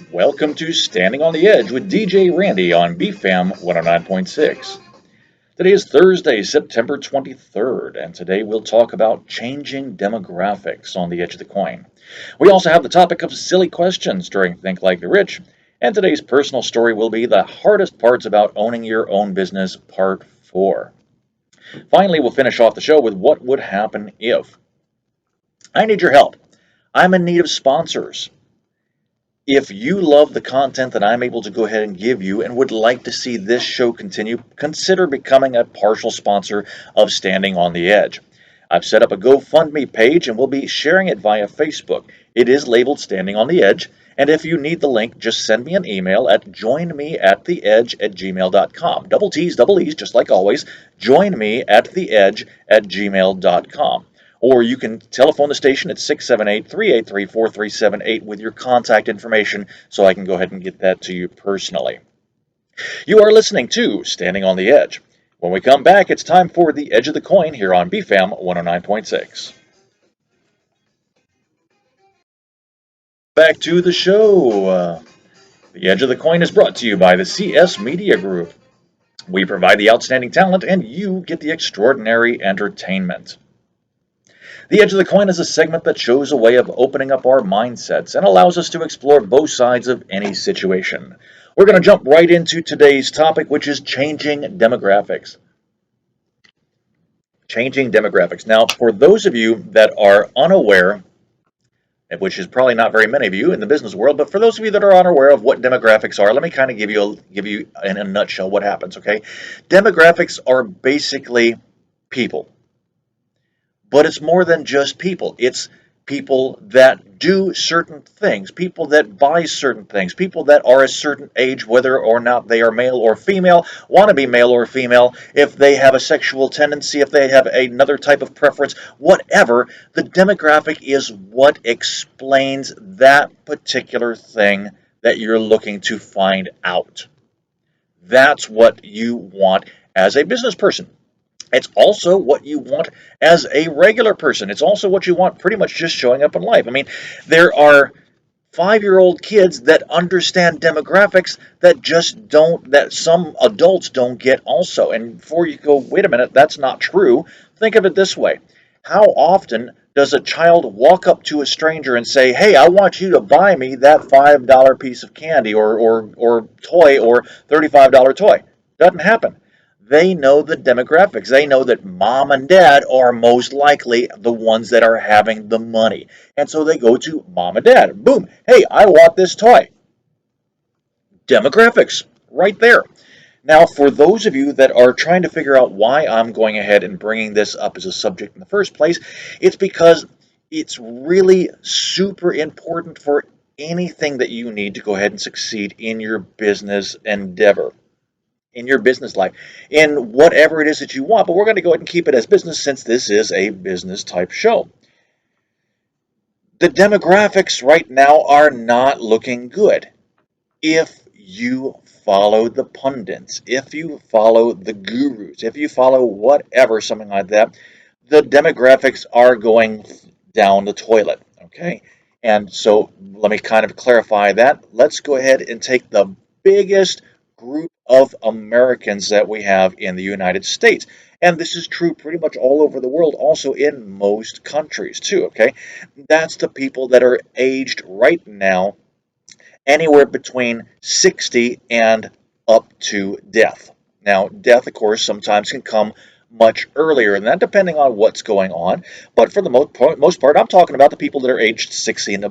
Welcome to Standing on the Edge with DJ Randy on BFAM 109.6. Today is Thursday, September 23rd, and today we'll talk about changing demographics on the edge of the coin. We also have the topic of silly questions during Think Like the Rich, and today's personal story will be the hardest parts about owning your own business, part 4. Finally, we'll finish off the show with what would happen if. I need your help. I'm in need of sponsors. If you love the content that I'm able to go ahead and give you and would like to see this show continue, consider becoming a partial sponsor of Standing on the Edge. I've set up a GoFundMe page and will be sharing it via Facebook. It is labeled Standing on the Edge, and if you need the link, just send me an email at joinmeattheedge@gmail.com. Double T's, double E's, just like always. Joinmeattheedge@gmail.com. Or you can telephone the station at 678-383-4378 with your contact information so I can go ahead and get that to you personally. You are listening to Standing on the Edge. When we come back, it's time for The Edge of the Coin here on BFAM 109.6. Back to the show. The Edge of the Coin is brought to you by the CS Media Group. We provide the outstanding talent and you get the extraordinary entertainment. The Edge of the Coin is a segment that shows a way of opening up our mindsets and allows us to explore both sides of any situation. We're going to jump right into today's topic, which is changing demographics. Changing demographics. Now, for those of you that are unaware, which is probably not very many of you in the business world, but for those of you that are unaware of what demographics are, let me kind of give you in a nutshell what happens, okay? Demographics are basically people. But it's more than just people. It's people that do certain things, people that buy certain things, people that are a certain age, whether or not they are male or female, want to be male or female, if they have a sexual tendency, if they have another type of preference, whatever. The demographic is what explains that particular thing that you're looking to find out. That's what you want as a business person. It's also what you want as a regular person. It's also what you want pretty much just showing up in life. I mean, there are 5-year-old kids that understand demographics that just don't, that some adults don't get also. And before you go, wait a minute, that's not true, think of it this way. How often does a child walk up to a stranger and say, hey, I want you to buy me that $5 piece of candy or toy or $35 toy? Doesn't happen. They know the demographics. They know that mom and dad are most likely the ones that are having the money. And so they go to mom and dad. Boom. Hey, I want this toy. Demographics right there. Now, for those of you that are trying to figure out why I'm going ahead and bringing this up as a subject in the first place, it's because it's really super important for anything that you need to go ahead and succeed in your business endeavor, in your business life, in whatever it is that you want. But we're going to go ahead and keep it as business since this is a business type show. The demographics right now are not looking good. If you follow the pundits, if you follow the gurus, if you follow whatever, something like that, the demographics are going down the toilet, okay? And so let me kind of clarify that. Let's go ahead and take the biggest group of Americans that we have in the United States. And this is true pretty much all over the world, also in most countries too, okay? That's the people that are aged right now anywhere between 60 and up to death. Now, death, of course, sometimes can come much earlier than that, depending on what's going on. But for the most part, I'm talking about the people that are aged 60 and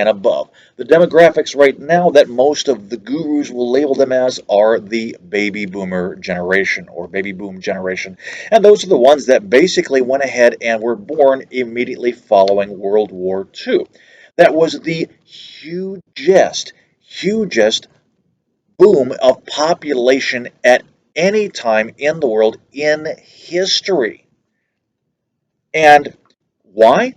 above. The demographics right now that most of the gurus will label them as are the baby boomer generation or baby boom generation. And those are the ones that basically went ahead and were born immediately following World War II. That was the hugest boom of population at any time in the world in history. And why?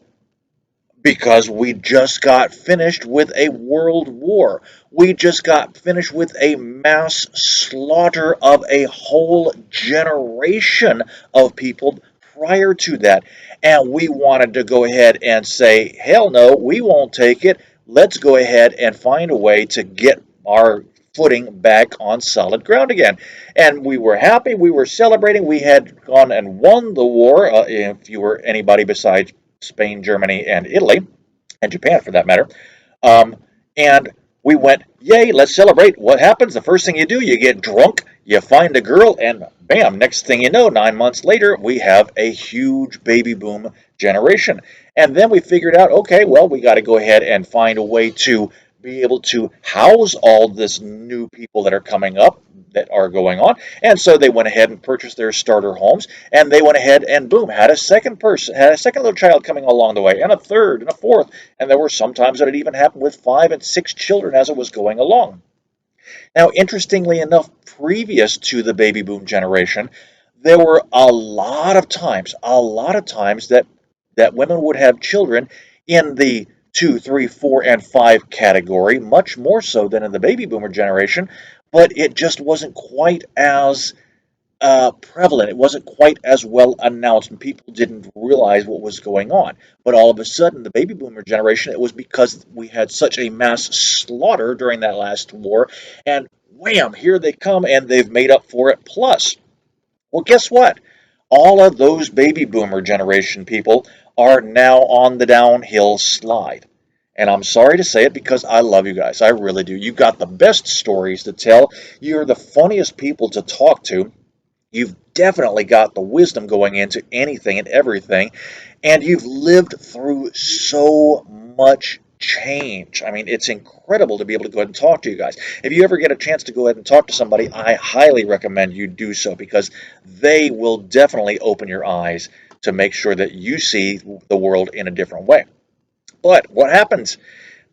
Because we just got finished with a world war. We just got finished with a mass slaughter of a whole generation of people prior to that. And we wanted to go ahead and say, hell no, we won't take it. let's go ahead and find a way to get our footing back on solid ground again. And we were happy, we were celebrating, we had gone and won the war, if you were anybody besides Spain, Germany, and Italy, and Japan for that matter. Um, and we went, yay, let's celebrate. What happens? The first thing you do, you get drunk, you find a girl, and bam, next thing you know, 9 months later, we have a huge baby boom generation. And then we figured out, okay, well, we got to go ahead and find a way to be able to house all this new people that are coming up that are going on. And so they went ahead and purchased their starter homes, and they went ahead and boom, had a second person, had a second little child coming along the way, and a third, and a fourth. And there were some times that it even happened with 5 and 6 children as it was going along. Now, interestingly enough, previous to the baby boom generation, there were a lot of times that women would have children in the 2, 3, 4, and 5 category, much more so than in the baby boomer generation, but it just wasn't quite as prevalent. It wasn't quite as well announced, and people didn't realize what was going on. But all of a sudden, the baby boomer generation, it was because we had such a mass slaughter during that last war, and wham, here they come, and they've made up for it plus. Well, guess what? All of those baby boomer generation people are now on the downhill slide. And I'm sorry to say it because I love you guys. I really do. You've got the best stories to tell. You're the funniest people to talk to. You've definitely got the wisdom going into anything and everything, and you've lived through so much change. I mean, it's incredible to be able to go ahead and talk to you guys. If you ever get a chance to go ahead and talk to somebody, I highly recommend you do so because they will definitely open your eyes to make sure that you see the world in a different way. But what happens?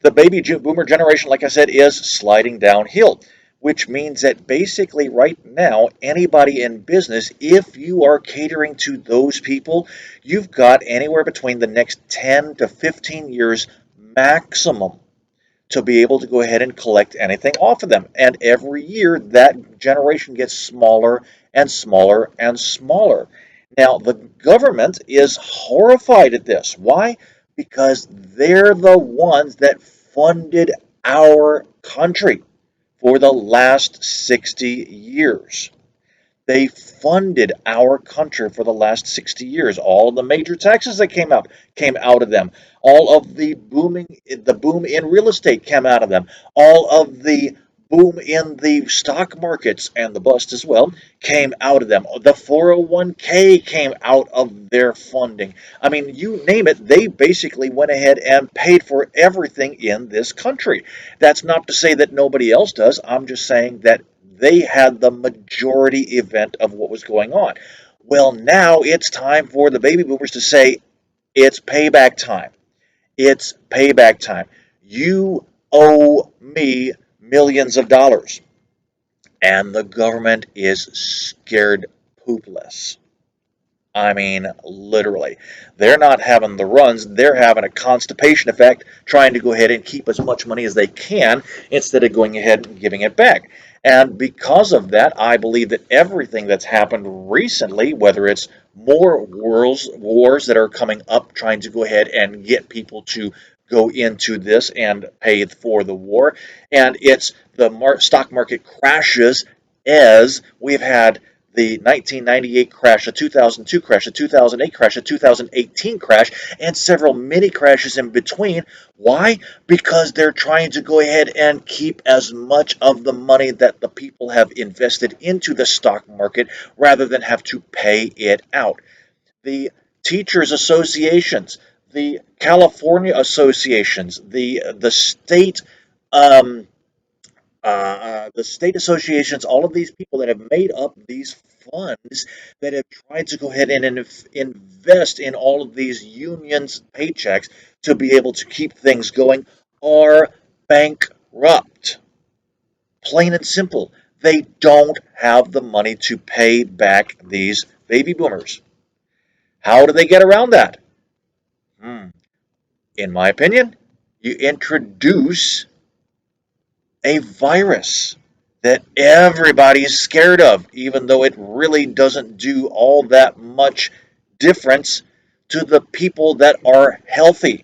The baby boomer generation, like I said, is sliding downhill, which means that basically right now, anybody in business, if you are catering to those people, you've got anywhere between the next 10 to 15 years maximum to be able to go ahead and collect anything off of them. And every year, that generation gets smaller and smaller and smaller. Now, the government is horrified at this. Why? Because they're the ones that funded our country for the last 60 years. They funded our country for the last 60 years. All of the major taxes that came out of them. All of the boom in real estate came out of them. All of the boom in the stock markets and the bust as well came out of them. The 401k came out of their funding. I mean, you name it, they basically went ahead and paid for everything in this country. That's not to say that nobody else does. I'm just saying that they had the majority event of what was going on. Well, now it's time for the baby boomers to say, it's payback time. It's payback time. You owe me millions of dollars. And the government is scared poopless. I mean, literally. They're not having the runs, they're having a constipation effect, trying to go ahead and keep as much money as they can instead of going ahead and giving it back. And because of that, I believe that everything that's happened recently, whether it's more wars that are coming up, trying to go ahead and get people to go into this and pay for the war, and it's the stock market crashes as we've had the 1998 crash, a 2002 crash, a 2008 crash, a 2018 crash, and several mini crashes in between. Why? Because they're trying to go ahead and keep as much of the money that the people have invested into the stock market rather than have to pay it out. The teachers associations, the California associations, um, the state associations, all of these people that have made up these funds that have tried to go ahead and invest in all of these unions' paychecks to be able to keep things going are bankrupt. Plain and simple. They don't have the money to pay back these baby boomers. How do they get around that? Hmm. In my opinion, you introduce a virus that everybody's scared of, even though it really doesn't do all that much difference to the people that are healthy.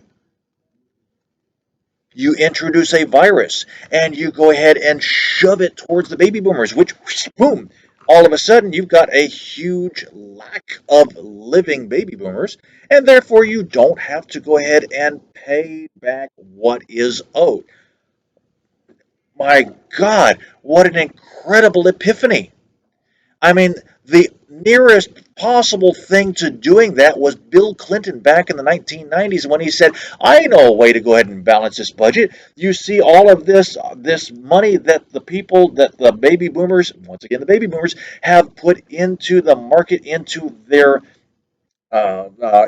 You introduce a virus and you go ahead and shove it towards the baby boomers, which, boom, all of a sudden you've got a huge lack of living baby boomers, and therefore you don't have to go ahead and pay back what is owed. My God, what an incredible epiphany! I mean, the nearest possible thing to doing that was Bill Clinton back in the 1990s when he said, "I know a way to go ahead and balance this budget. You see all of this money that the people that the baby boomers, once again the baby boomers, have put into the market into their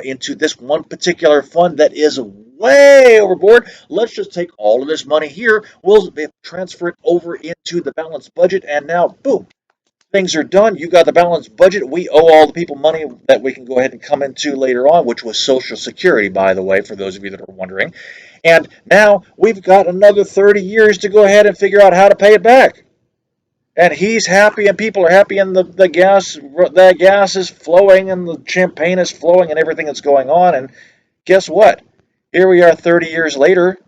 into this one particular fund that is way overboard. Let's just take all of this money here. We'll transfer it over into the balanced budget, and now, boom, things are done. You got the balanced budget. We owe all the people money that we can go ahead and come into later on, which was Social Security, by the way, for those of you that are wondering. And now we've got another 30 years to go ahead and figure out how to pay it back. And he's happy, and people are happy, and the gas is flowing, and the champagne is flowing, and everything that's going on. And guess what? Here we are 30 years later.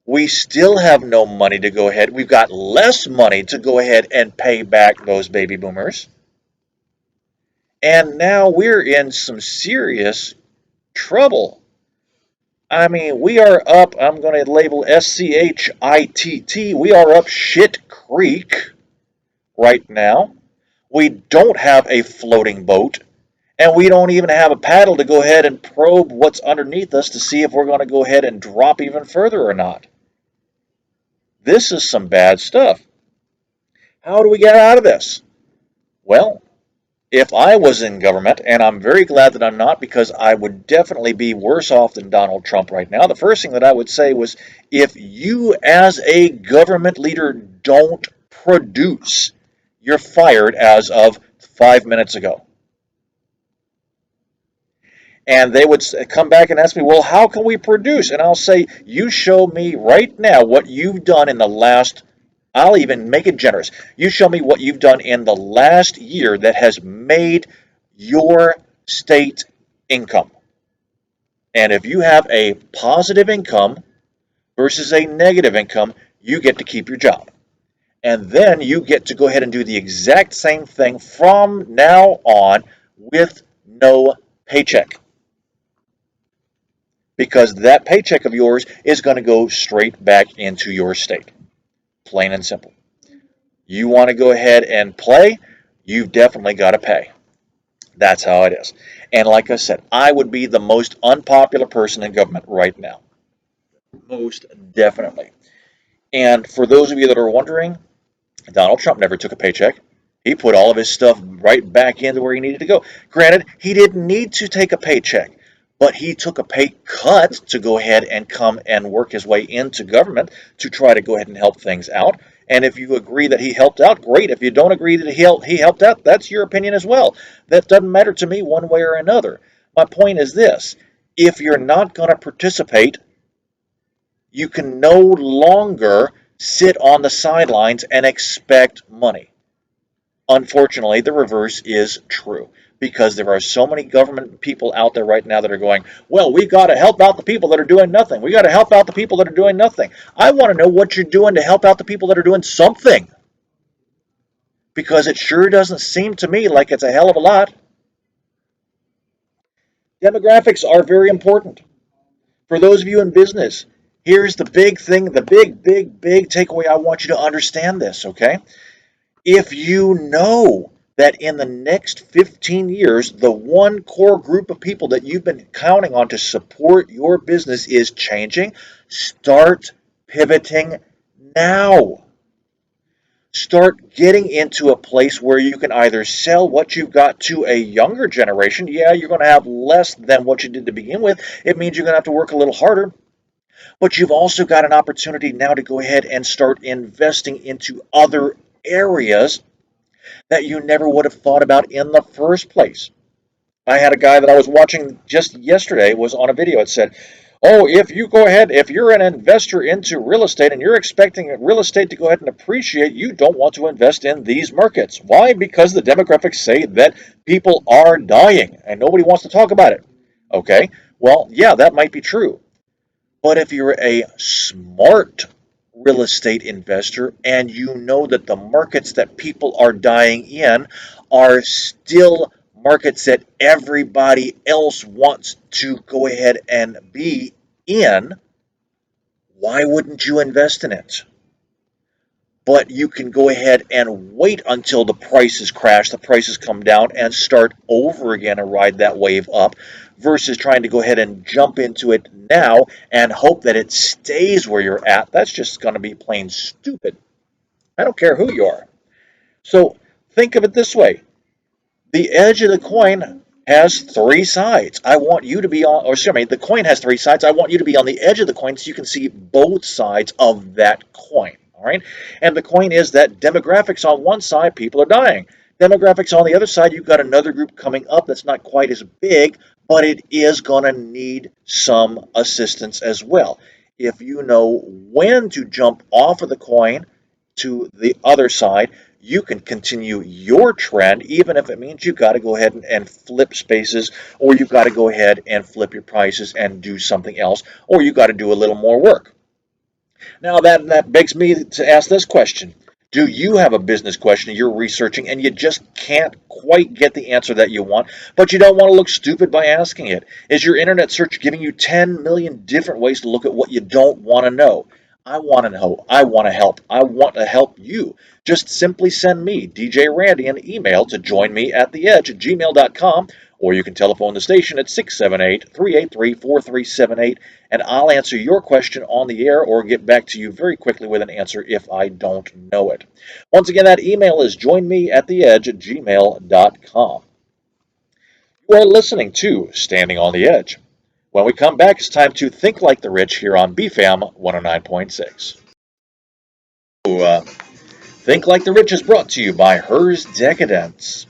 We still have no money to go ahead. We've got less money to go ahead and pay back those baby boomers. And now we're in some serious trouble. I mean, we are up, I'm going to label SCHITT, we are up shit creek right now. We don't have a floating boat, and we don't even have a paddle to go ahead and probe what's underneath us to see if we're going to go ahead and drop even further or not. This is some bad stuff. How do we get out of this? Well, if I was in government, and I'm very glad that I'm not, because I would definitely be worse off than Donald Trump right now, the first thing that I would say was, if you as a government leader don't produce, you're fired as of 5 minutes ago. And they would come back and ask me, well, how can we produce? And I'll say, you show me right now what you've done in the last, I'll even make it generous. You show me what you've done in the last year that has made your state income. And if you have a positive income versus a negative income, you get to keep your job. And then you get to go ahead and do the exact same thing from now on with no paycheck. Because that paycheck of yours is going to go straight back into your state. Plain and simple. You want to go ahead and play, you've definitely got to pay. That's how it is. And like I said, I would be the most unpopular person in government right now. Most definitely. And for those of you that are wondering, Donald Trump never took a paycheck. He put all of his stuff right back into where he needed to go. Granted, he didn't need to take a paycheck, but he took a pay cut to go ahead and come and work his way into government to try to go ahead and help things out. And if you agree that he helped out, great. If you don't agree that he helped out, that's your opinion as well. That doesn't matter to me one way or another. My point is this: if you're not going to participate, you can no longer sit on the sidelines and expect money. Unfortunately, the reverse is true, because there are so many government people out there right now that are going, well, we got to help out the people that are doing nothing. We got to help out the people that are doing nothing. I want to know what you're doing to help out the people that are doing something, because it sure doesn't seem to me like it's a hell of a lot. Demographics are very important. For those of you in business, here's the big thing, the big takeaway. I want you to understand this, okay? If you know that in the next 15 years, the one core group of people that you've been counting on to support your business is changing, start pivoting now. Start getting into a place where you can either sell what you've got to a younger generation. Yeah, you're going to have less than what you did to begin with. It means you're going to have to work a little harder. But you've also got an opportunity now to go ahead and start investing into other areas that you never would have thought about in the first place. I had a guy that I was watching just yesterday was on a video. It said, oh, if you go ahead, if you're an investor into real estate and you're expecting real estate to go ahead and appreciate, you don't want to invest in these markets. Why? Because the demographics say that people are dying and nobody wants to talk about it. Okay, well, yeah, that might be true. But if you're a smart real estate investor and you know that the markets that people are dying in are still markets that everybody else wants to go ahead and be in, why wouldn't you invest in it? But you can go ahead and wait until the prices crash, the prices come down, and start over again and ride that wave up versus trying to go ahead and jump into it now and hope that it stays where you're at. That's just going to be plain stupid. I don't care who you are. So think of it this way: the edge of the coin has three sides. I want you to be on, or excuse me, the coin has three sides. I want you to be on the edge of the coin so you can see both sides of that coin. All right. And the coin is that demographics on one side, people are dying. Demographics on the other side, you've got another group coming up that's not quite as big, but it is going to need some assistance as well. If you know when to jump off of the coin to the other side, you can continue your trend, even if it means you've got to go ahead and flip spaces, or you've got to go ahead and flip your prices and do something else, or you've got to do a little more work. Now, that begs me to ask this question. Do you have a business question you're researching and you just can't quite get the answer that you want, but you don't want to look stupid by asking it? Is your internet search giving you 10 million different ways to look at what you don't want to know? I want to know. I want to help. I want to help you. Just simply send me, DJ Randy, an email to joinmeattheedge@gmail.com, or you can telephone the station at 678-383-4378, and I'll answer your question on the air or get back to you very quickly with an answer if I don't know it. Once again, that email is joinmeattheedge@gmail.com. You are listening to Standing on the Edge. When we come back, it's time to think like the rich here on BFAM 109.6. Think Like the Rich is brought to you by Hers Decadence,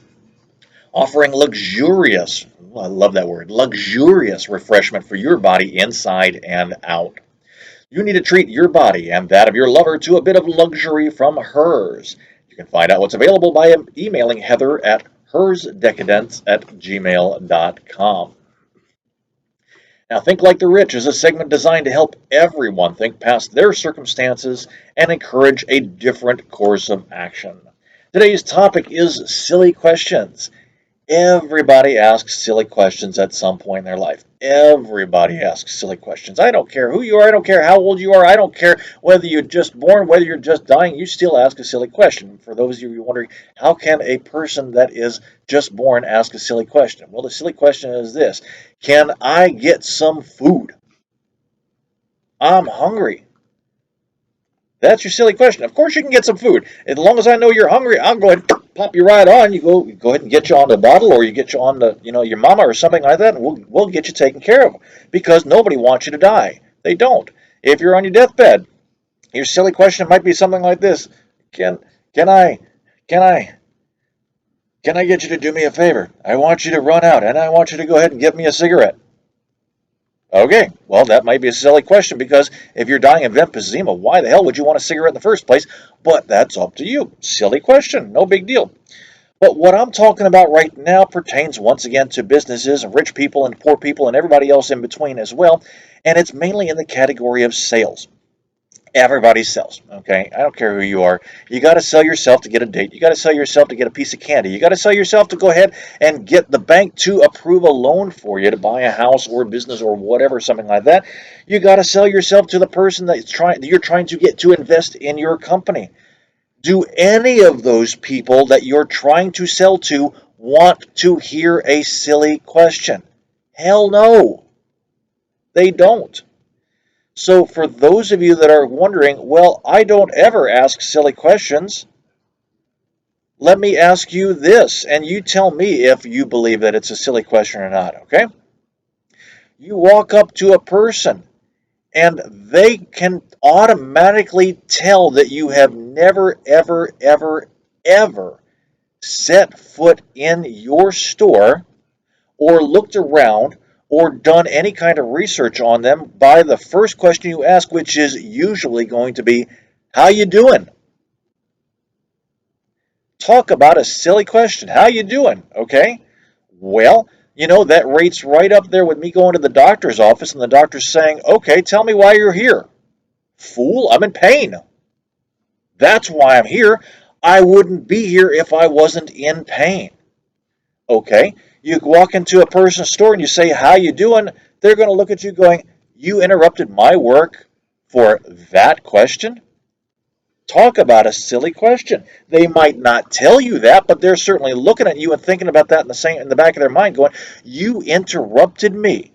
offering luxurious, I love that word, luxurious refreshment for your body inside and out. You need to treat your body and that of your lover to a bit of luxury from Hers. You can find out what's available by emailing Heather at hersdecadence@gmail.com. Now, Think Like the Rich is a segment designed to help everyone think past their circumstances and encourage a different course of action. Today's topic is silly questions. Everybody asks silly questions at some point in their life. Everybody asks silly questions. I don't care who you are. I don't care how old you are. I don't care whether you're just born, whether you're just dying. You still ask a silly question. For those of you wondering, how can a person that is just born ask a silly question? Well, the silly question is this: can I get some food? I'm hungry. That's your silly question. Of course you can get some food. As long as I know you're hungry, I'll go ahead and pop you right on. You go ahead and get you on the bottle, or you get you on the, your mama or something like that, and we'll get you taken care of. Because nobody wants you to die. They don't. If you're on your deathbed, your silly question might be something like this: Can can I can I can I get you to do me a favor? I want you to run out and I want you to go ahead and get me a cigarette. Okay, well, that might be a silly question because if you're dying of emphysema, why the hell would you want a cigarette in the first place? But that's up to you. Silly question, no big deal. But what I'm talking about right now pertains once again to businesses and rich people and poor people and everybody else in between as well, and it's mainly in the category of sales. Everybody sells, okay? I don't care who you are. You got to sell yourself to get a date. You got to sell yourself to get a piece of candy. You got to sell yourself to go ahead and get the bank to approve a loan for you to buy a house or a business or whatever, something like that. You got to sell yourself to the person that you're trying to get to invest in your company. Do any of those people that you're trying to sell to want to hear a silly question? Hell no, they don't. So for those of you that are wondering, well, I don't ever ask silly questions, let me ask you this, and you tell me if you believe that it's a silly question or not, okay? You walk up to a person, and they can automatically tell that you have never, ever, ever, ever set foot in your store or looked around or done any kind of research on them by the first question you ask, which is usually going to be, how you doing? Talk about a silly question. How you doing? Okay? Well, You know, that rate's right up there with me going to the doctor's office and the doctor's saying, okay, tell me why you're here. Fool, I'm in pain. That's why I'm here. I wouldn't be here if I wasn't in pain. Okay, you walk into a person's store and you say, how you doing? They're going to look at you going, you interrupted my work for that question? Talk about a silly question. They might not tell you that, but they're certainly looking at you and thinking about that in the back of their mind, going, "You interrupted me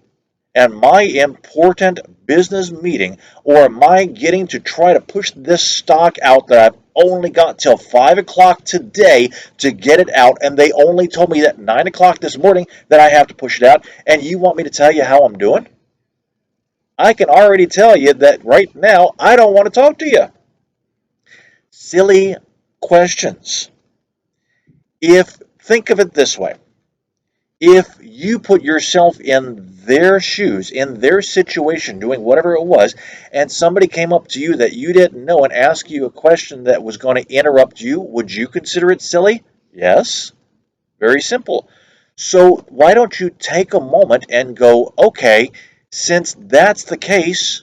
and my important business meeting, or am I getting to try to push this stock out that I've only got till 5 o'clock today to get it out, and they only told me at 9 o'clock this morning that I have to push it out, and you want me to tell you how I'm doing?" I can already tell you that right now I don't want to talk to you. Silly questions. Think of it this way. If you put yourself in their shoes, in their situation, doing whatever it was, and somebody came up to you that you didn't know and asked you a question that was going to interrupt you, would you consider it silly? Yes. Very simple. So why don't you take a moment and go, okay, since that's the case,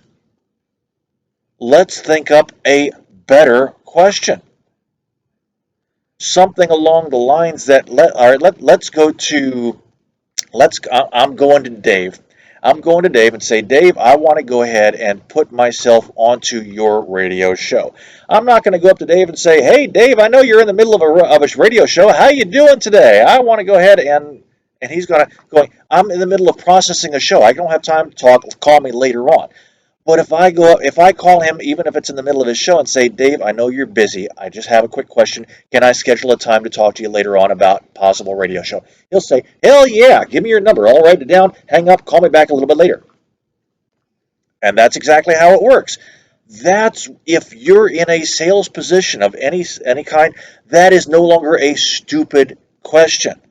let's think up a better question. Something along the lines that let's go to I'm going to Dave. I'm going to Dave and say, Dave, I want to go ahead and put myself onto your radio show. I'm not going to go up to Dave and say, hey, Dave, I know you're in the middle of a radio show. How you doing today? I want to go ahead and he's going, I'm in the middle of processing a show. I don't have time to talk. Call me later on. But if I call him, even if it's in the middle of his show, and say, Dave, I know you're busy. I just have a quick question. Can I schedule a time to talk to you later on about possible radio show? He'll say, hell yeah, give me your number. I'll write it down, hang up, call me back a little bit later. And that's exactly how it works. That's if you're in a sales position of any kind, that is no longer a stupid question.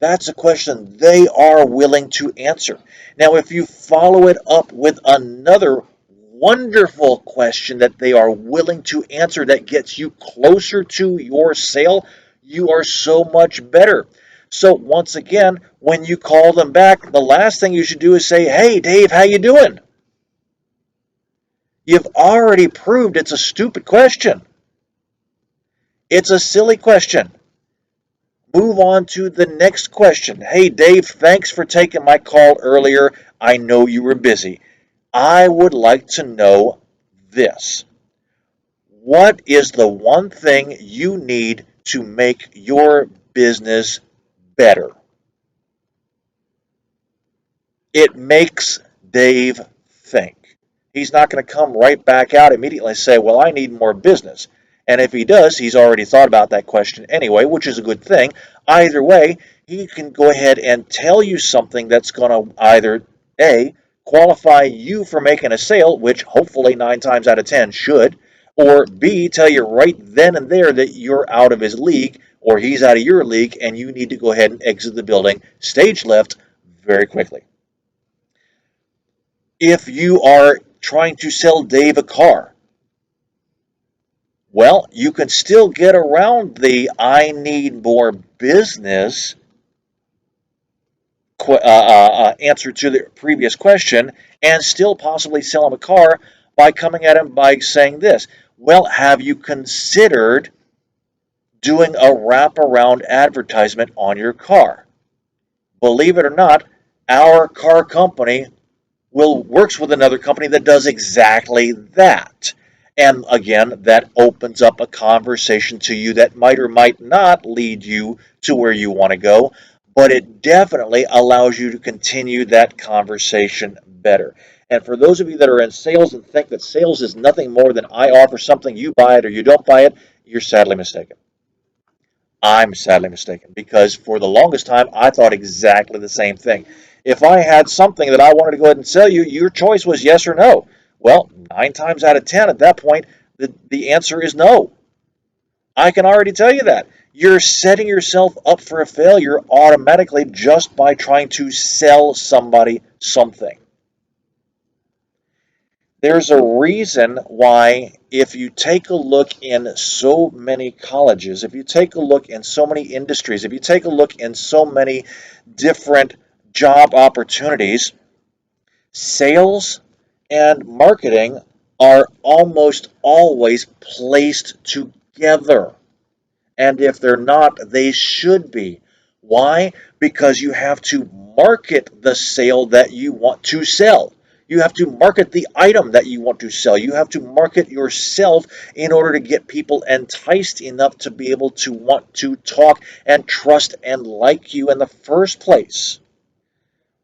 That's a question they are willing to answer. Now, if you follow it up with another wonderful question that they are willing to answer that gets you closer to your sale, you are so much better. So once again, when you call them back, the last thing you should do is say, "Hey, Dave, how you doing?" You've already proved it's a stupid question. It's a silly question. Move on to the next question. Hey, Dave, thanks for taking my call earlier. I know you were busy. I would like to know this. What is the one thing you need to make your business better? It makes Dave think. He's not going to come right back out immediately and say, well, I need more business. And if he does, he's already thought about that question anyway, which is a good thing. Either way, he can go ahead and tell you something that's going to either A, qualify you for making a sale, which hopefully 9 times out of 10 should, or B, tell you right then and there that you're out of his league or he's out of your league and you need to go ahead and exit the building stage left very quickly. If you are trying to sell Dave a car, well, you can still get around the I need more business answer to the previous question and still possibly sell him a car by coming at him by saying this. Well, have you considered doing a wraparound advertisement on your car? Believe it or not, our car company works with another company that does exactly that. And again, that opens up a conversation to you that might or might not lead you to where you want to go, but it definitely allows you to continue that conversation better. And for those of you that are in sales and think that sales is nothing more than I offer something, you buy it or you don't buy it, you're sadly mistaken. I'm sadly mistaken because for the longest time I thought exactly the same thing. If I had something that I wanted to go ahead and sell you, your choice was yes or no. Well, 9 times out of 10 at that point, the answer is no. I can already tell you that. You're setting yourself up for a failure automatically just by trying to sell somebody something. There's a reason why, if you take a look in so many colleges, if you take a look in so many industries, if you take a look in so many different job opportunities, sales and marketing are almost always placed together. And if they're not, they should be. Why? Because you have to market the sale that you want to sell. You have to market the item that you want to sell. You have to market yourself in order to get people enticed enough to be able to want to talk and trust and like you in the first place.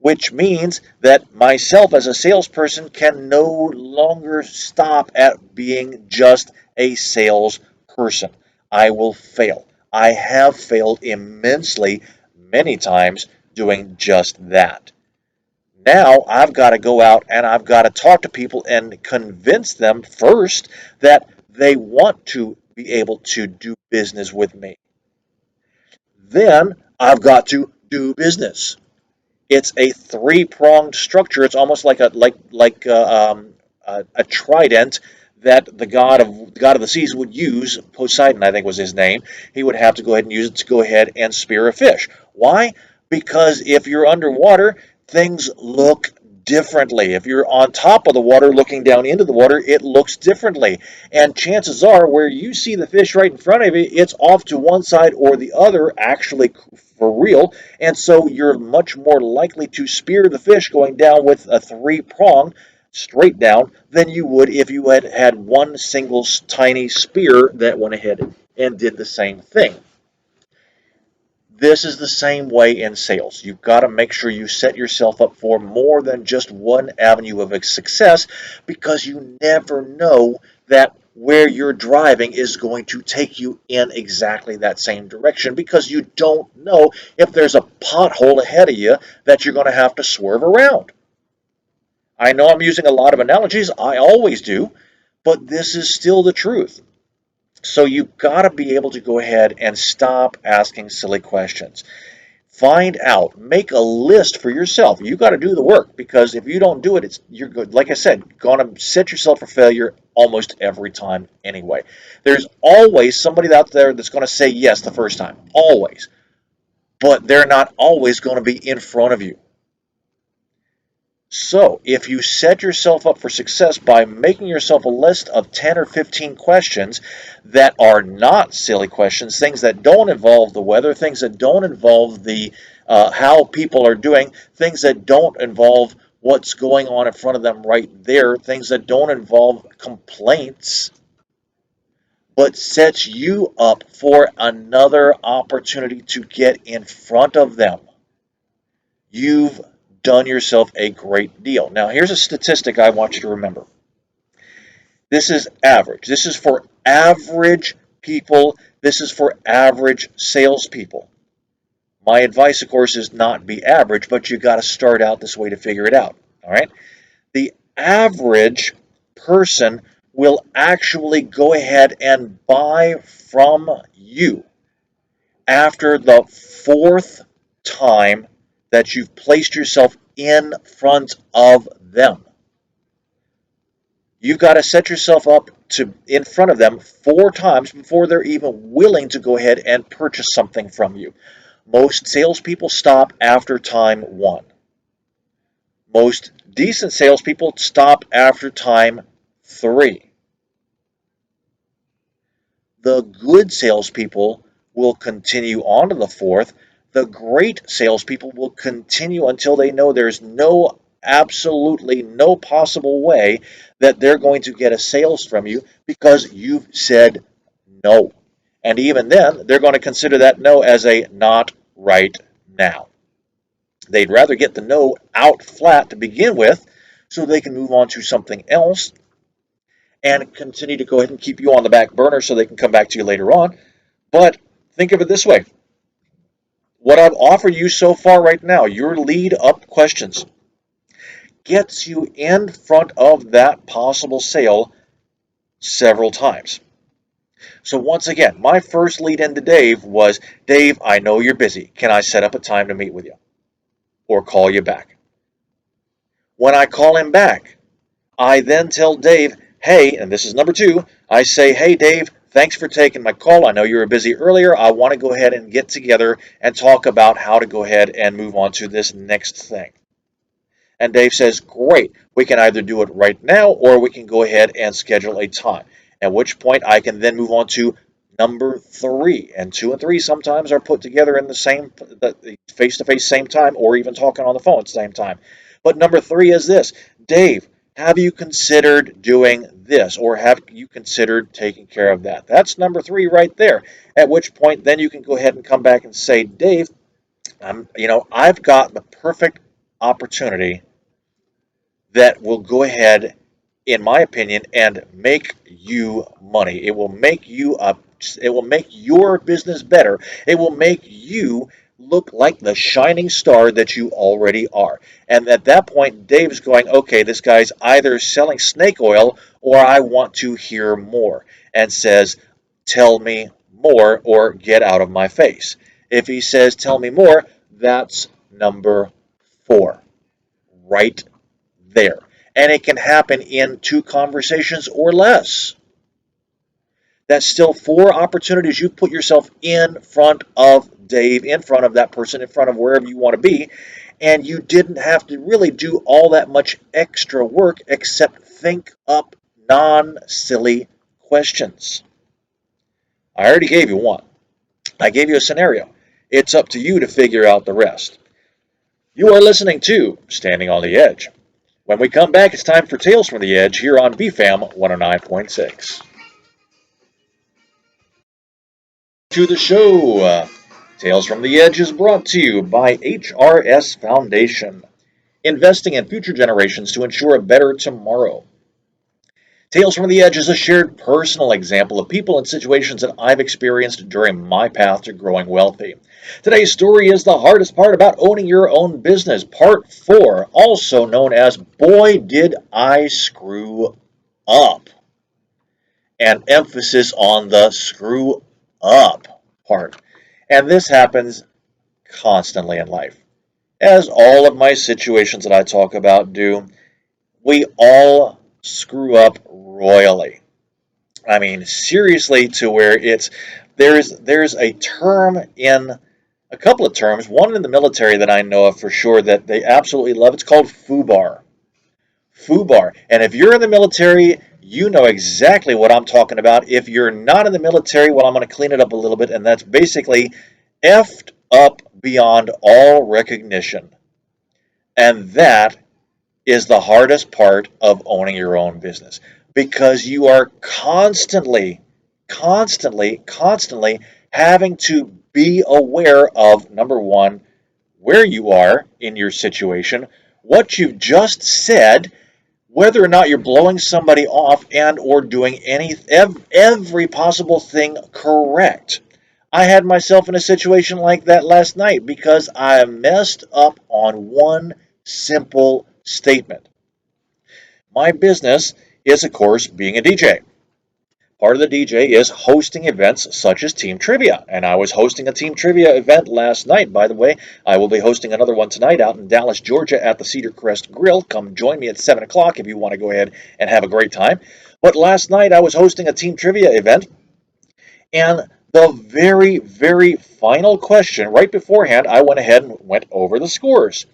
Which means that myself as a salesperson can no longer stop at being just a salesperson. I will fail. I have failed immensely many times doing just that. Now I've got to go out and I've got to talk to people and convince them first that they want to be able to do business with me. Then I've got to do business. It's a three-pronged structure. It's almost like a trident that the god of the seas would use. Poseidon, I think, was his name. He would have to go ahead and use it to go ahead and spear a fish. Why? Because if you're underwater, things look differently. If you're on top of the water looking down into the water, it looks differently. And chances are, where you see the fish right in front of you, it's off to one side or the other, actually, for real. And so you're much more likely to spear the fish going down with a three-prong straight down than you would if you had had one single tiny spear that went ahead and did the same thing. This is the same way in sales. You've got to make sure you set yourself up for more than just one avenue of success, because you never know that where you're driving is going to take you in exactly that same direction, because you don't know if there's a pothole ahead of you that you're going to have to swerve around. I know I'm using a lot of analogies, I always do, but this is still the truth. So you've got to be able to go ahead and stop asking silly questions. Find out, make a list for yourself. You got to do the work, because if you don't do it, you're good. Like I said, going to set yourself for failure almost every time anyway. There's always somebody out there that's going to say yes the first time, always, but they're not always going to be in front of you. So, if you set yourself up for success by making yourself a list of 10 or 15 questions that are not silly questions, things that don't involve the weather, things that don't involve the how people are doing, things that don't involve what's going on in front of them right there, things that don't involve complaints, but sets you up for another opportunity to get in front of them, you've done yourself a great deal. Now, here's a statistic I want you to remember. This is average. This is for average people. This is for average salespeople. My advice, of course, is not be average, but you got to start out this way to figure it out. All right? The average person will actually go ahead and buy from you after the fourth time that you've placed yourself in front of them. You've got to set yourself up to in front of them four times before they're even willing to go ahead and purchase something from you. Most salespeople stop after time one. Most decent salespeople stop after time three. The good salespeople will continue on to the fourth. The great salespeople will continue until they know there's absolutely no possible way that they're going to get a sales from you, because you've said no. And even then, they're going to consider that no as a not right now. They'd rather get the no out flat to begin with so they can move on to something else and continue to go ahead and keep you on the back burner so they can come back to you later on. But think of it this way. What I've offered you so far right now, your lead up questions, gets you in front of that possible sale several times. So once again, my first lead in to Dave was, Dave, I know you're busy. Can I set up a time to meet with you or call you back? When I call him back, I then tell Dave, hey, and this is number two, I say, hey, Dave, Thanks for taking my call. I know you were busy earlier. I want to go ahead and get together and talk about how to go ahead and move on to this next thing. And Dave says, great. We can either do it right now or we can go ahead and schedule a time. At which point I can then move on to number three. And two and three sometimes are put together in the same face to face same time or even talking on the phone at the same time. But number three is this: Dave, have you considered doing this or have you considered taking care of that? That's number three right there. At which point then you can go ahead and come back and say, Dave, I've got the perfect opportunity that will go ahead, in my opinion, and make you money. It will make your business better. It will make you look like the shining star that you already are. And at that point, Dave's going, okay, this guy's either selling snake oil or I want to hear more, and says, tell me more or get out of my face. If he says, tell me more, that's number four, right there. And it can happen in two conversations or less. That's still four opportunities you put yourself in front of Dave, in front of that person, in front of wherever you want to be. And you didn't have to really do all that much extra work except think up non-silly questions. I already gave you one. I gave you a scenario. It's up to you to figure out the rest. You are listening to Standing on the Edge. When we come back, it's time for Tales from the Edge here on BFAM 109.6. To the show. Tales from the Edge is brought to you by HRS Foundation, investing in future generations to ensure a better tomorrow. Tales from the Edge is a shared personal example of people and situations that I've experienced during my path to growing wealthy. Today's story is the hardest part about owning your own business, part 4, also known as Boy Did I Screw Up. And emphasis on the screw up part. And this happens constantly in life. As all of my situations that I talk about do, we all screw up royally. I mean, seriously, to where there's a term in a couple of terms, one in the military that I know of for sure that they absolutely love. It's called FUBAR. FUBAR. And if you're in the military, you know exactly what I'm talking about. If you're not in the military, well, I'm going to clean it up a little bit, and that's basically effed up beyond all recognition. And that is the hardest part of owning your own business because you are constantly having to be aware of, number one, where you are in your situation, what you've just said, whether or not you're blowing somebody off and or doing every possible thing correct. I had myself in a situation like that last night because I messed up on one simple statement. My business is, of course, being a DJ. Part of the DJ is hosting events such as Team Trivia. And I was hosting a Team Trivia event last night, by the way. I will be hosting another one tonight out in Dallas, Georgia at the Cedar Crest Grill. Come join me at 7 o'clock if you want to go ahead and have a great time. But last night I was hosting a Team Trivia event. And the very final question, right beforehand, I went ahead and went over the scores.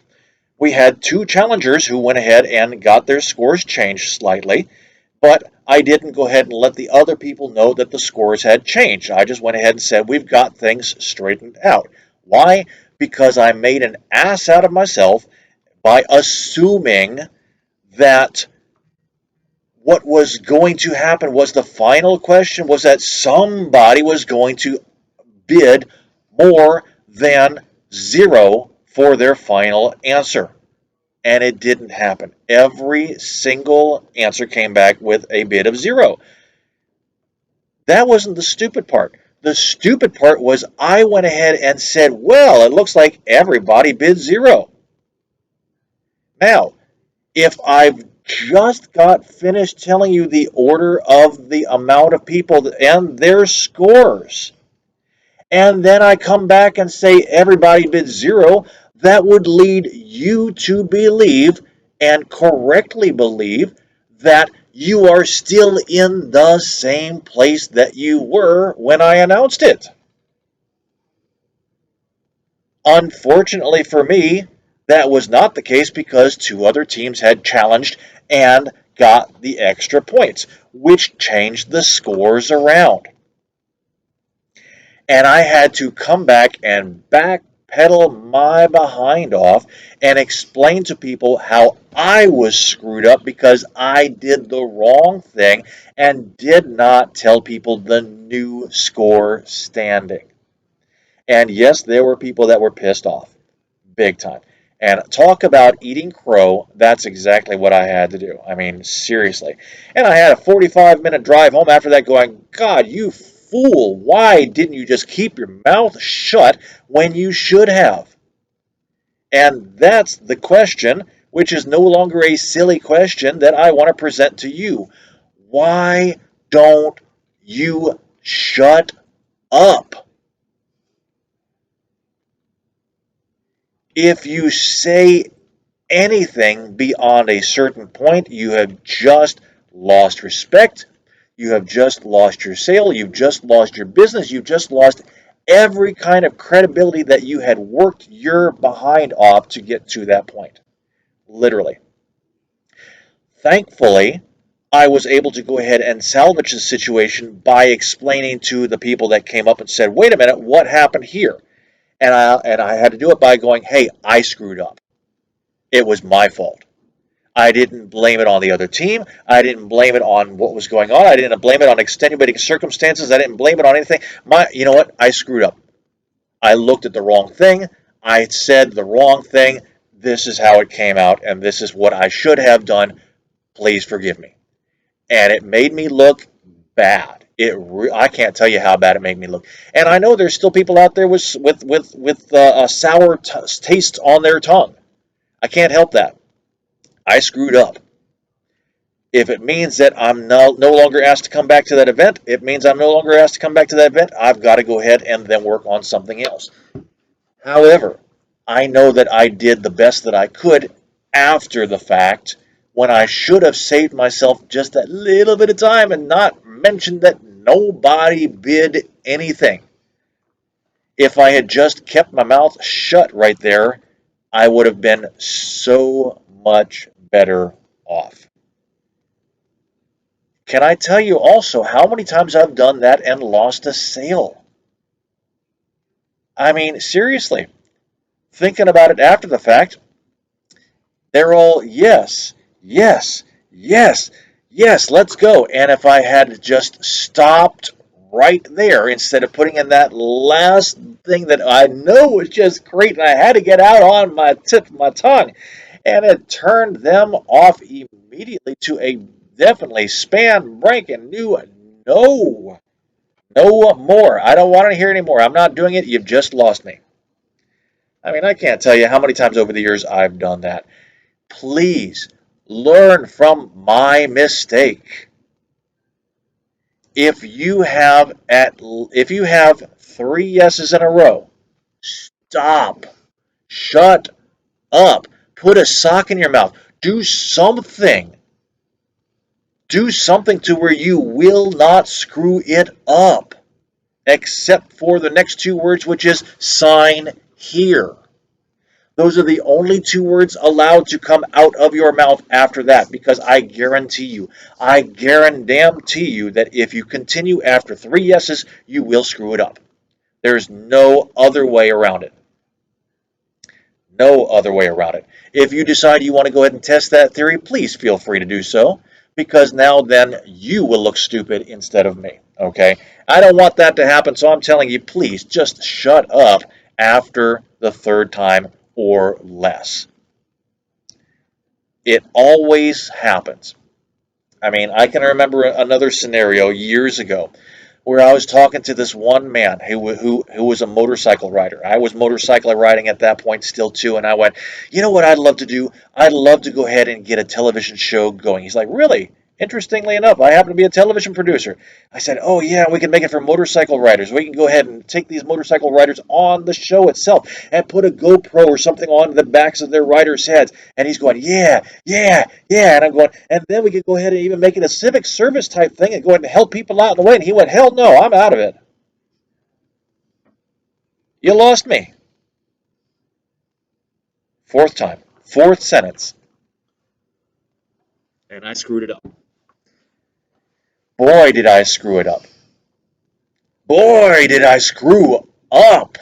We had two challengers who went ahead and got their scores changed slightly. But I didn't go ahead and let the other people know that the scores had changed. I just went ahead and said, we've got things straightened out. Why? Because I made an ass out of myself by assuming that what was going to happen was the final question was that somebody was going to bid more than zero for their final answer. And it didn't happen. Every single answer came back with a bid of zero. That wasn't the stupid part. The stupid part was I went ahead and said, well, it looks like everybody bid zero. Now, if I've just got finished telling you the order of the amount of people and their scores, and then I come back and say everybody bid zero, that would lead you to believe and correctly believe that you are still in the same place that you were when I announced it. Unfortunately for me, that was not the case because two other teams had challenged and got the extra points, which changed the scores around. And I had to come back and backpedal my behind off and explain to people how I was screwed up because I did the wrong thing and did not tell people the new score standing. And yes, there were people that were pissed off big time. And talk about eating crow, that's exactly what I had to do. I mean, seriously. And I had a 45-minute drive home after that going, God, you fool, why didn't you just keep your mouth shut when you should have? And that's the question, which is no longer a silly question that I want to present to you. Why don't you shut up? If you say anything beyond a certain point, you have just lost respect. You have just lost your sale. You've just lost your business. You've just lost every kind of credibility that you had worked your behind off to get to that point. Literally. Thankfully, I was able to go ahead and salvage the situation by explaining to the people that came up and said, wait a minute, what happened here? And I had to do it by going, hey, I screwed up. It was my fault. I didn't blame it on the other team. I didn't blame it on what was going on. I didn't blame it on extenuating circumstances. I didn't blame it on anything. You know what? I screwed up. I looked at the wrong thing. I said the wrong thing. This is how it came out, and this is what I should have done. Please forgive me. And it made me look bad. I can't tell you how bad it made me look. And I know there's still people out there with a sour taste on their tongue. I can't help that. I screwed up. If it means that I'm no longer asked to come back to that event, it means I'm no longer asked to come back to that event. I've got to go ahead and then work on something else. However, I know that I did the best that I could after the fact when I should have saved myself just that little bit of time and not mentioned that nobody bid anything. If I had just kept my mouth shut right there, I would have been so much better off. Can I tell you also how many times I've done that and lost a sale? I mean, seriously, thinking about it after the fact, they're all yes, yes, yes, yes, let's go. And if I had just stopped right there instead of putting in that last thing that I know was just great and I had to get out on my tip of my tongue, and it turned them off immediately to a definitely span breaking new no. No more. I don't want to hear anymore. I'm not doing it. You've just lost me. I mean, I can't tell you how many times over the years I've done that. Please learn from my mistake. If you have 3 yeses in a row, stop. Shut up. Put a sock in your mouth. Do something. Do something to where you will not screw it up. Except for the next 2 words, which is sign here. Those are the only 2 words allowed to come out of your mouth after that, because I guarantee you that if you continue after 3 yeses, you will screw it up. There's no other way around it. No other way around it. If you decide you want to go ahead and test that theory, please feel free to do so, because now then you will look stupid instead of me, okay? I don't want that to happen, so I'm telling you, please just shut up after the third time or less. It always happens. I mean, I can remember another scenario years ago where I was talking to this one man who was a motorcycle rider. I was motorcycle riding at that point still too, and I went, you know what I'd love to do? I'd love to go ahead and get a television show going. He's like, really? Interestingly enough, I happen to be a television producer. I said, oh, yeah, we can make it for motorcycle riders. We can go ahead and take these motorcycle riders on the show itself and put a GoPro or something on the backs of their riders' heads. And he's going, yeah, yeah, yeah. And I'm going, and then we could go ahead and even make it a civic service type thing and go ahead and help people out in the way. And he went, hell no, I'm out of it. You lost me. Fourth time, fourth sentence. And I screwed it up. Boy, did I screw it up. Boy, did I screw up.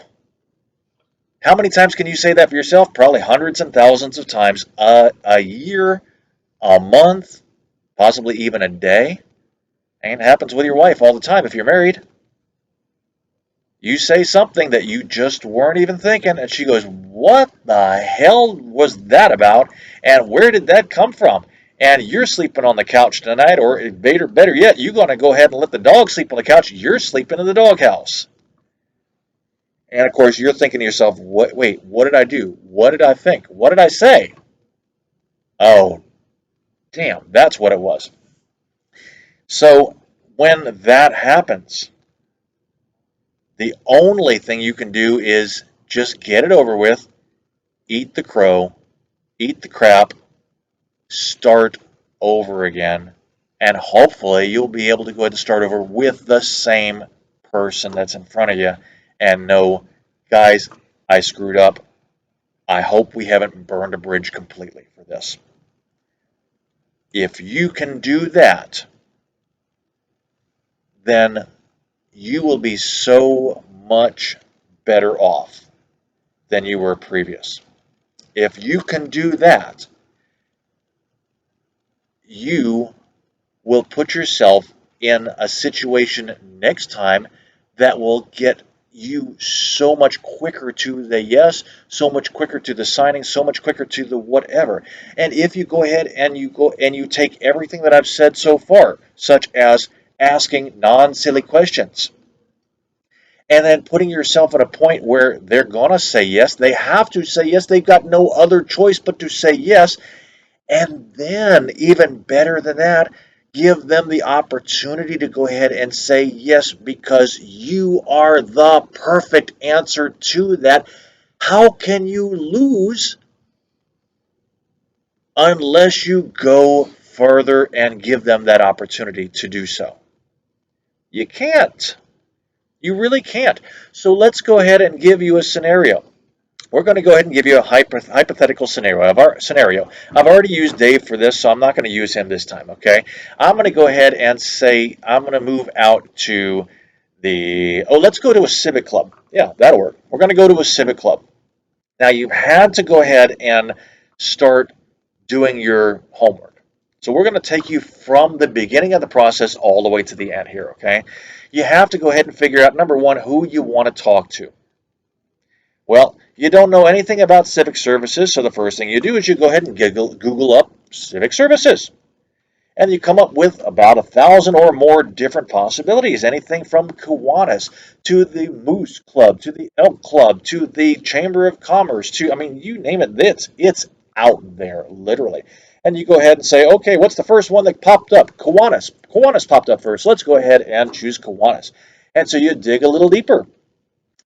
How many times can you say that for yourself? Probably hundreds and thousands of times a year, a month, possibly even a day. And it happens with your wife all the time if you're married. You say something that you just weren't even thinking, and she goes, what the hell was that about? And where did that come from? And you're sleeping on the couch tonight, or better yet, you're going to go ahead and let the dog sleep on the couch. You're sleeping in the doghouse. And of course, you're thinking to yourself, wait, what did I do? What did I think? What did I say? Oh, damn, that's what it was. So when that happens, the only thing you can do is just get it over with, eat the crow, eat the crap, start over again, and hopefully you'll be able to go ahead and start over with the same person that's in front of you and know, guys, I screwed up. I hope we haven't burned a bridge completely for this. If you can do that, then you will be so much better off than you were previous. If you can do that, you will put yourself in a situation next time that will get you so much quicker to the yes, so much quicker to the signing, so much quicker to the whatever. And if you go ahead and you take everything that I've said so far, such as asking non-silly questions, and then putting yourself at a point where they're gonna say yes, they have to say yes, they've got no other choice but to say yes, and then, even better than that, give them the opportunity to go ahead and say yes because you are the perfect answer to that. How can you lose unless you go further and give them that opportunity to do so? You can't. You really can't. So let's go ahead and give you a scenario. We're going to go ahead and give you a hypothetical scenario. I've already used Dave for this, so I'm not going to use him this time, okay? I'm going to go ahead and say I'm going to move out to let's go to a civic club. Yeah, that'll work. We're going to go to a civic club. Now, you've had to go ahead and start doing your homework. So we're going to take you from the beginning of the process all the way to the end here, okay? You have to go ahead and figure out, number one, who you want to talk to. Well, you don't know anything about civic services, so the first thing you do is you go ahead and Google up civic services. And you come up with about 1,000 or more different possibilities. Anything from Kiwanis to the Moose Club, to the Elk Club, to the Chamber of Commerce, you name it, it's out there, literally. And you go ahead and say, okay, what's the first one that popped up? Kiwanis. Kiwanis popped up first. Let's go ahead and choose Kiwanis. And so you dig a little deeper.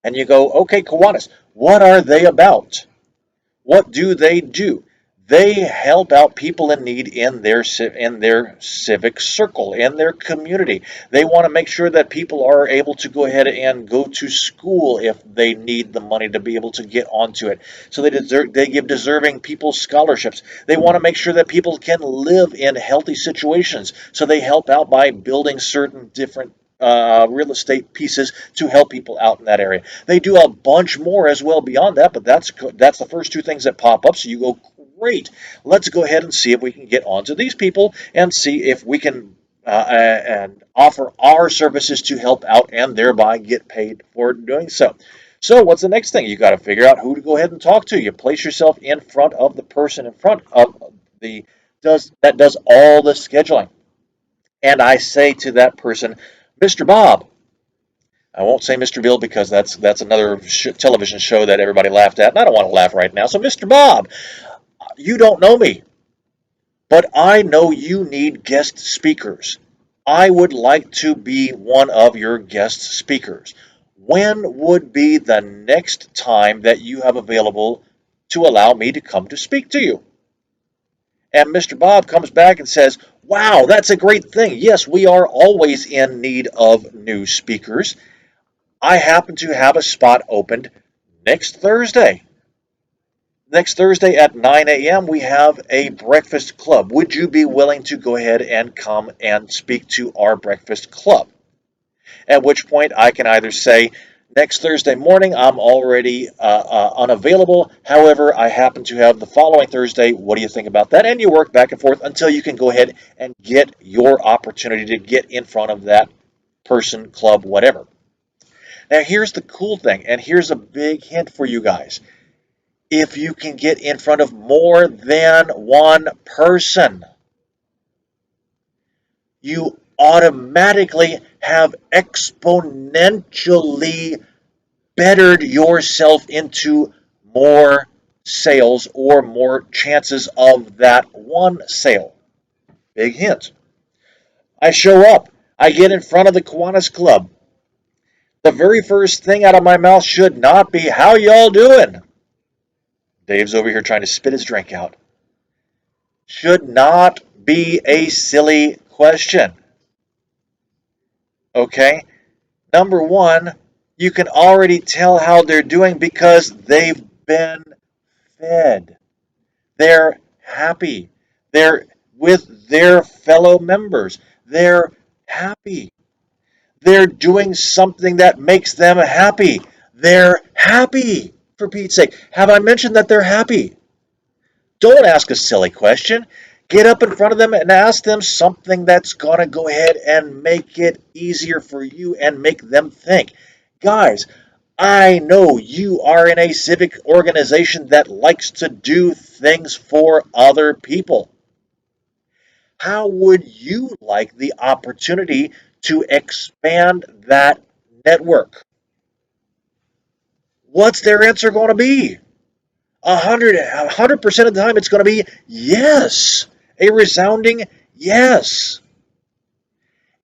And you go, okay, Kiwanis, what are they about? What do? They help out people in need in their civic circle, in their community. They want to make sure that people are able to go ahead and go to school if they need the money to be able to get onto it. So they give deserving people scholarships. They want to make sure that people can live in healthy situations. So they help out by building certain different real estate pieces to help people out in that area. They do a bunch more as well beyond that, but that's the first two things that pop up. So you go, great. Let's go ahead and see if we can get onto these people and see if we can and offer our services to help out and thereby get paid for doing so. So what's the next thing? You got to figure out who to go ahead and talk to. You place yourself in front of the person in front of that does all the scheduling. And I say to that person, Mr. Bob. I won't say Mr. Bill because that's another television show that everybody laughed at, and I don't want to laugh right now. So, Mr. Bob, you don't know me. but I know you need guest speakers. I would like to be one of your guest speakers. When would be the next time that you have available to allow me to come to speak to you? And Mr. Bob comes back and says, wow, that's a great thing. Yes, we are always in need of new speakers. I happen to have a spot opened next Thursday. Next Thursday at 9 a.m., we have a breakfast club. Would you be willing to go ahead and come and speak to our breakfast club? At which point I can either say, next Thursday morning, I'm already unavailable. However, I happen to have the following Thursday. What do you think about that? And you work back and forth until you can go ahead and get your opportunity to get in front of that person, club, whatever. Now, here's the cool thing, and here's a big hint for you guys. If you can get in front of more than one person, you automatically have exponentially bettered yourself into more sales or more chances of that one sale. Big hint. I show up. I get in front of the Kiwanis Club. The very first thing out of my mouth should not be, how y'all doing? Dave's over here trying to spit his drink out. Should not be a silly question. Okay? Number one, you can already tell how they're doing because they've been fed. They're happy. They're with their fellow members. They're happy. They're doing something that makes them happy. They're happy, for Pete's sake. Have I mentioned that they're happy? Don't ask a silly question. Get up in front of them and ask them something that's going to go ahead and make it easier for you and make them think. Guys, I know you are in a civic organization that likes to do things for other people. How would you like the opportunity to expand that network? What's their answer going to be? 100% of the time it's going to be yes. A resounding yes.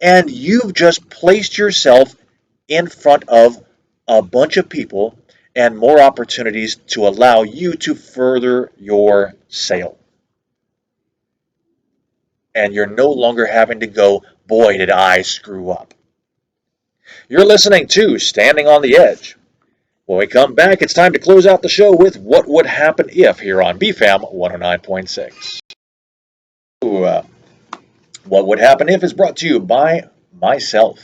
And you've just placed yourself in front of a bunch of people and more opportunities to allow you to further your sale. And you're no longer having to go, boy, did I screw up. You're listening to Standing on the Edge. When we come back, it's time to close out the show with What Would Happen If here on BFAM 109.6. What Would Happen If is brought to you by myself.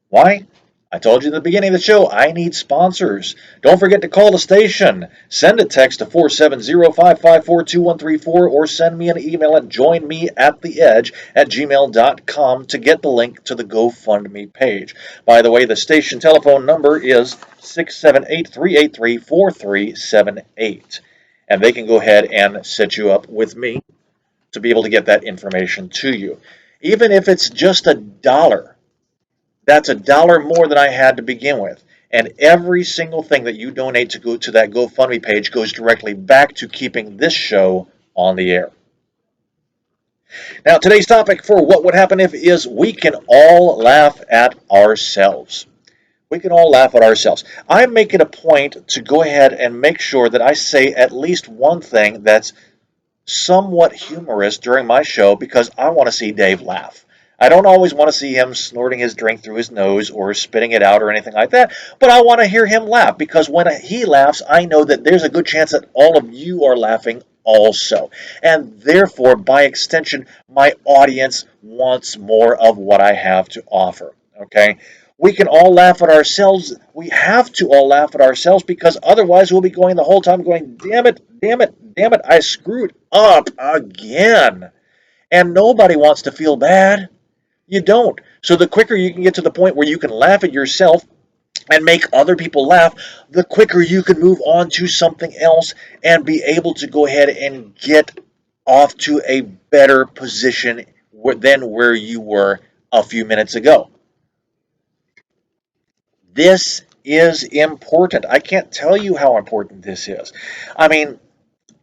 Why? I told you at the beginning of the show, I need sponsors. Don't forget to call the station. Send a text to 470-554-2134 or send me an email at joinmeattheedge@gmail.com to get the link to the GoFundMe page. By the way, the station telephone number is 678-383-4378. And they can go ahead and set you up with me to be able to get that information to you. Even if it's just $1, that's $1 more than I had to begin with. And every single thing that you donate to go to that GoFundMe page goes directly back to keeping this show on the air. Now, today's topic for What Would Happen If is we can all laugh at ourselves. We can all laugh at ourselves. I make it a point to go ahead and make sure that I say at least one thing that's somewhat humorous during my show because I want to see Dave laugh. I don't always want to see him snorting his drink through his nose or spitting it out or anything like that, but I want to hear him laugh because when he laughs, I know that there's a good chance that all of you are laughing also. And therefore, by extension, my audience wants more of what I have to offer. Okay? We can all laugh at ourselves. We have to all laugh at ourselves because otherwise we'll be going the whole time going, damn it, damn it, damn it, I screwed up again. And nobody wants to feel bad. You don't. So the quicker you can get to the point where you can laugh at yourself and make other people laugh, the quicker you can move on to something else and be able to go ahead and get off to a better position than where you were a few minutes ago. This is important. I can't tell you how important this is. I mean,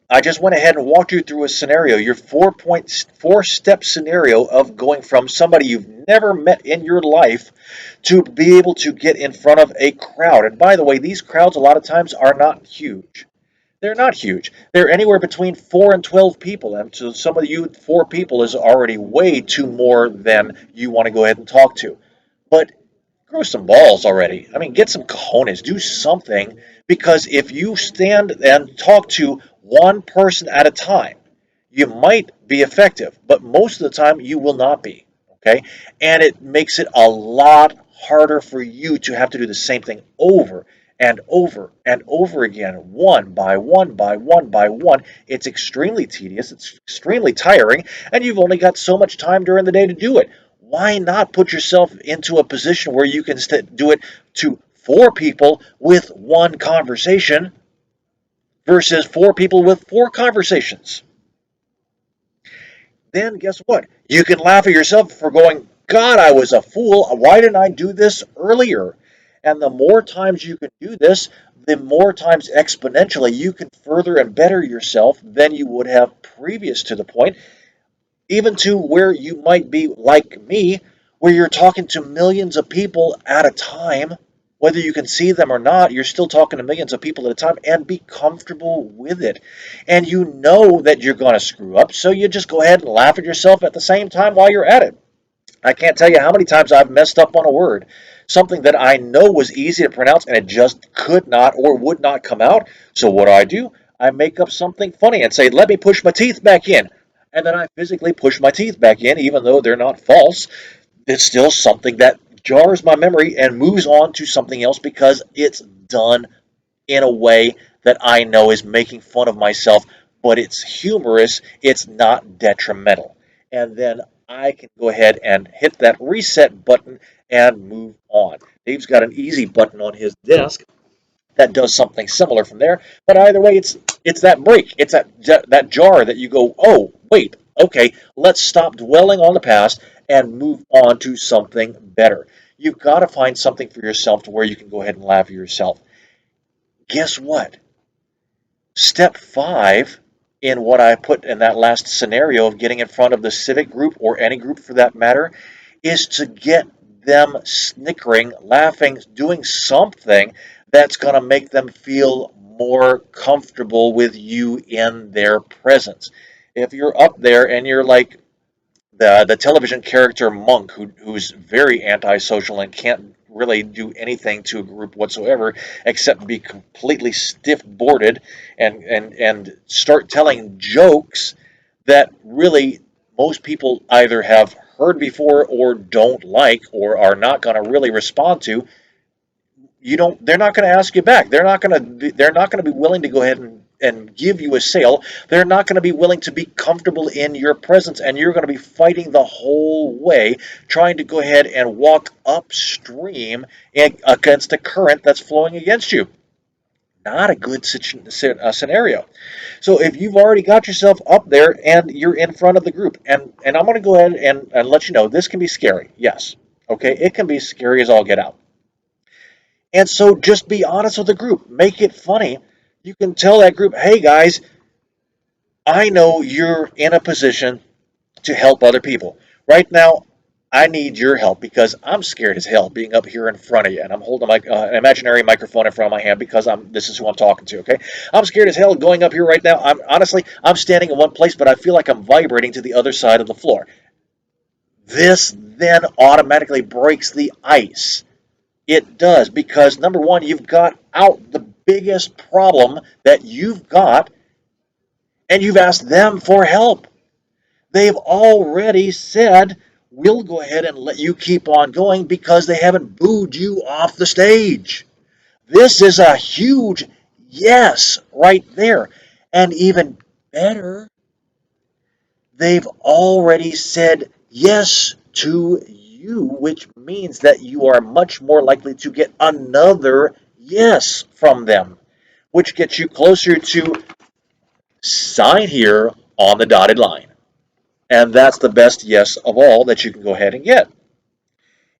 I just went ahead and walked you through a scenario, your 4.4 step scenario of going from somebody you've never met in your life to be able to get in front of a crowd. And by the way, these crowds a lot of times are not huge. They're not huge. They're anywhere between 4 and 12 people. And to some of you, 4 people is already way too more than you want to go ahead and talk to. But grow some balls already. I mean, get some cojones, do something, because if you stand and talk to one person at a time, you might be effective, but most of the time you will not be. Okay? And it makes it a lot harder for you to have to do the same thing over and over and over again, one by one by one by one. It's extremely tedious, it's extremely tiring, and you've only got so much time during the day to do it. Why not put yourself into a position where you can do it to 4 people with one conversation versus 4 people with 4 conversations? Then guess what? You can laugh at yourself for going, God, I was a fool. Why didn't I do this earlier? And the more times you can do this, the more times exponentially you can further and better yourself than you would have previous to the point, even to where you might be like me, where you're talking to millions of people at a time. Whether you can see them or not, you're still talking to millions of people at a time, and be comfortable with it. And you know that you're going to screw up, so you just go ahead and laugh at yourself at the same time while you're at it. I can't tell you how many times I've messed up on a word, something that I know was easy to pronounce, and it just could not or would not come out. So what do? I make up something funny and say, let me push my teeth back in. And then I physically push my teeth back in, even though they're not false. It's still something that jars my memory and moves on to something else because it's done in a way that I know is making fun of myself, but it's humorous, it's not detrimental. And then I can go ahead and hit that reset button and move on. Dave's got an easy button on his desk that does something similar from there, but either way, it's that break, it's that jar that you go, oh wait, okay, let's stop dwelling on the past and move on to something better. You've got to find something for yourself to where you can go ahead and laugh at yourself. Guess what? Step 5 in what I put in that last scenario of getting in front of the civic group or any group for that matter is to get them snickering, laughing, doing something that's going to make them feel more comfortable with you in their presence. If you're up there and you're like the television character Monk, who's very antisocial and can't really do anything to a group whatsoever except be completely stiff-boarded and start telling jokes that really most people either have heard before or don't like or are not going to really respond to. You don't They're not going to ask you back. They're not going to be willing to go ahead and give you a sale. They're not going to be willing to be comfortable in your presence, and you're going to be fighting the whole way trying to go ahead and walk upstream against a current that's flowing against you. Not a good scenario. So if you've already got yourself up there and you're in front of the group, and I'm going to go ahead and let you know this can be scary. Yes. Okay, it can be scary as all get out. And so just be honest with the group. Make it funny. You can tell that group, hey guys, I know you're in a position to help other people. Right now, I need your help because I'm scared as hell being up here in front of you, and I'm holding an imaginary microphone in front of my hand because this is who I'm talking to. Okay, I'm scared as hell going up here right now. I'm standing in one place, but I feel like I'm vibrating to the other side of the floor. This then automatically breaks the ice. It does, because number one, you've got out the biggest problem that you've got, and you've asked them for help. They've already said, we'll go ahead and let you keep on going because they haven't booed you off the stage. This is a huge yes right there. And even better, they've already said yes to you, which means that you are much more likely to get another yes from them, which gets you closer to sign here on the dotted line. And that's the best yes of all that you can go ahead and get.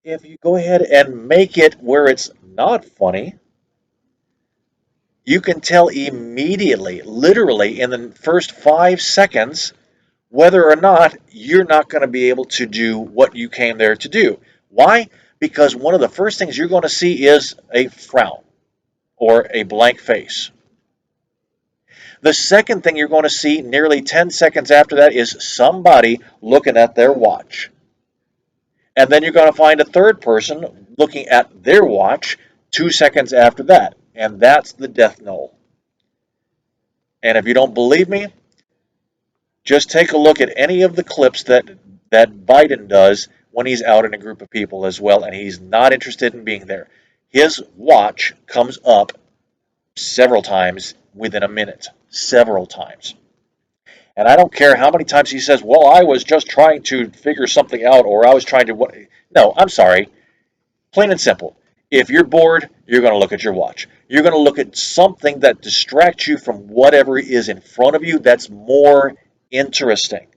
If you go ahead and make it where it's not funny, You can tell immediately, literally in the first 5 seconds, whether or not you're not going to be able to do what you came there to do. Why? Because one of the first things you're going to see is a frown or a blank face. The second thing you're going to see nearly 10 seconds after that is somebody looking at their watch. And then you're going to find a third person looking at their watch 2 seconds after that. And that's the death knell. And if you don't believe me, just take a look at any of the clips that Biden does when he's out in a group of people as well, and he's not interested in being there. His watch comes up several times within a minute, several times. And I don't care how many times he says, well, I was just trying to figure something out, or I was trying to... No, I'm sorry. Plain and simple. If you're bored, you're going to look at your watch. You're going to look at something that distracts you from whatever is in front of you that's more interesting.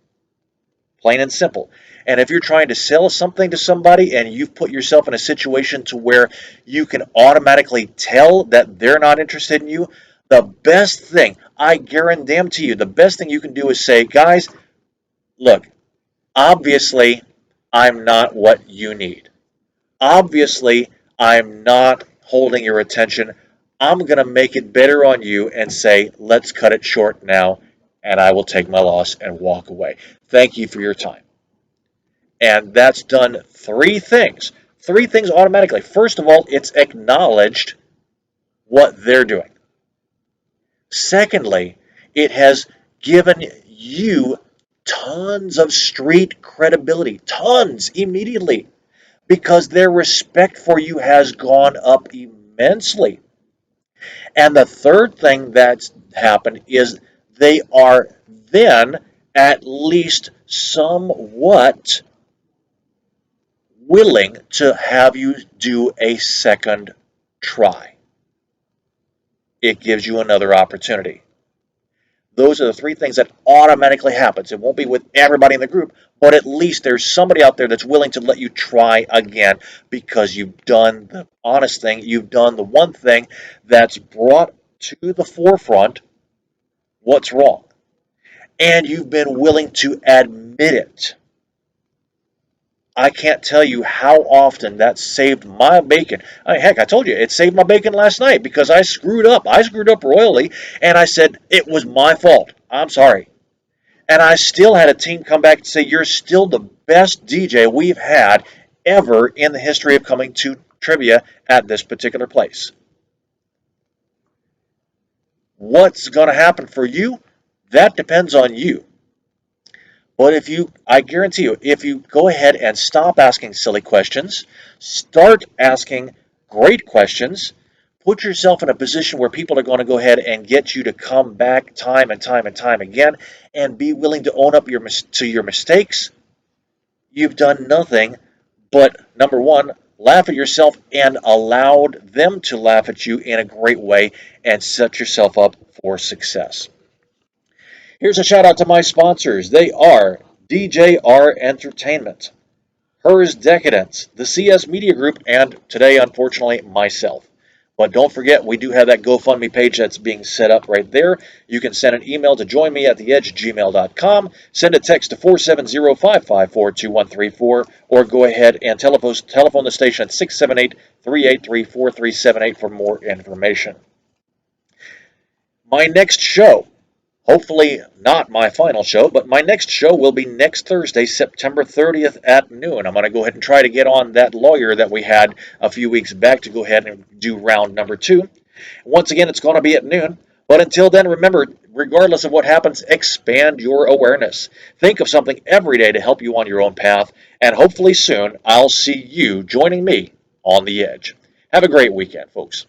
Plain and simple. And if you're trying to sell something to somebody and you've put yourself in a situation to where you can automatically tell that they're not interested in you, the best thing, I guarantee you, the best thing you can do is say, guys, look, obviously I'm not what you need. Obviously I'm not holding your attention. I'm going to make it better on you and say, let's cut it short now, and I will take my loss and walk away. Thank you for your time. And that's done three things. Three things automatically. First of all, it's acknowledged what they're doing. Secondly, it has given you tons of street credibility. Tons immediately. Because their respect for you has gone up immensely. And the third thing that's happened is they are then at least somewhat willing to have you do a second try. It gives you another opportunity. Those are the three things that automatically happens. It won't be with everybody in the group, but at least there's somebody out there that's willing to let you try again because you've done the honest thing. You've done the one thing that's brought to the forefront what's wrong. And you've been willing to admit it. I can't tell you how often that saved my bacon. I mean, heck, I told you, it saved my bacon last night because I screwed up. I screwed up royally, and I said, it was my fault. I'm sorry. And I still had a team come back and say, you're still the best DJ we've had ever in the history of coming to trivia at this particular place. What's going to happen for you? That depends on you. But I guarantee you, if you go ahead and stop asking silly questions, start asking great questions, put yourself in a position where people are going to go ahead and get you to come back time and time and time again and be willing to own up to your mistakes, you've done nothing but, number one, laugh at yourself and allowed them to laugh at you in a great way and set yourself up for success. Here's a shout out to my sponsors. They are DJR Entertainment, Hers Decadence, the CS Media Group, and today, unfortunately, myself. But don't forget, we do have that GoFundMe page that's being set up right there. You can send an email to joinmeattheedge@gmail.com, send a text to 470-554-2134, or go ahead and telephone the station at 678-383-4378 for more information. My next show, hopefully not my final show, but my next show will be next Thursday, September 30th at noon. I'm going to go ahead and try to get on that lawyer that we had a few weeks back to go ahead and do round number 2. Once again, it's going to be at noon. But until then, remember, regardless of what happens, expand your awareness. Think of something every day to help you on your own path. And hopefully soon, I'll see you joining me on the edge. Have a great weekend, folks.